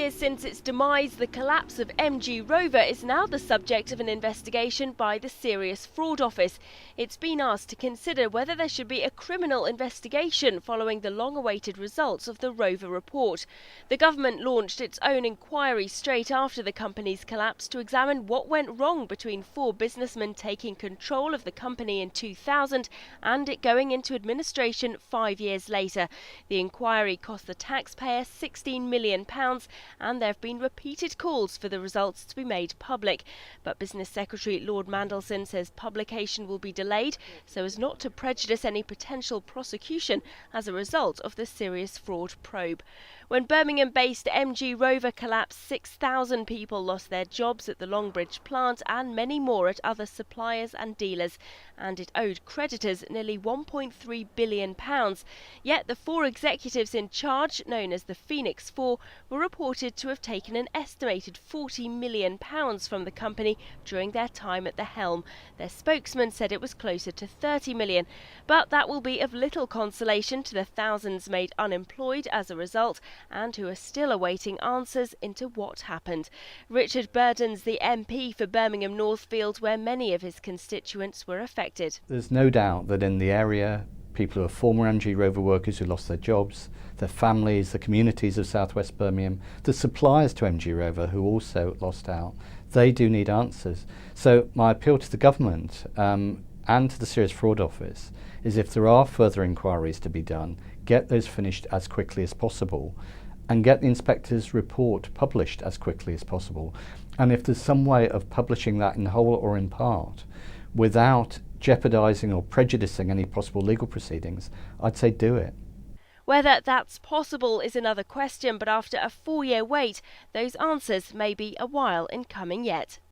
years since its demise, the collapse of MG Rover is now the subject of an investigation by the Serious Fraud Office. It's been asked to consider whether there should be a criminal investigation following the long-awaited results of the Rover report. The government launched its own inquiry straight after the company's collapse to examine what went wrong between four businessmen taking control of the company in 2000 and it going into administration 5 years later. The inquiry cost the taxpayer £16 million, and there have been repeated calls for the results to be made public. But Business Secretary Lord Mandelson says publication will be delayed so as not to prejudice any potential prosecution as a result of the serious fraud probe. When Birmingham-based MG Rover collapsed, 6,000 people lost their jobs at the Longbridge plant and many more at other suppliers and dealers, and it owed creditors nearly £1.3 billion. Yet the four executives in charge, known as the Phoenix Four, were reported to have taken an estimated £40 million from the company during their time at the helm. Their spokesman said it was closer to £30 million, but that will be of little consolation to the thousands made unemployed as a result and who are still awaiting answers into what happened. Richard Burden's the MP for Birmingham Northfield, where many of his constituents were affected. There's no doubt that in the area, people who are former MG Rover workers who lost their jobs, their families, the communities of southwest Birmingham, the suppliers to MG Rover who also lost out, they do need answers. So my appeal to the government and to the Serious Fraud Office is, if there are further inquiries to be done, get those finished as quickly as possible and get the inspector's report published as quickly as possible. And if there's some way of publishing that in whole or in part without jeopardising or prejudicing any possible legal proceedings, I'd say do it. Whether that's possible is another question, but after a 4-year wait, those answers may be a while in coming yet.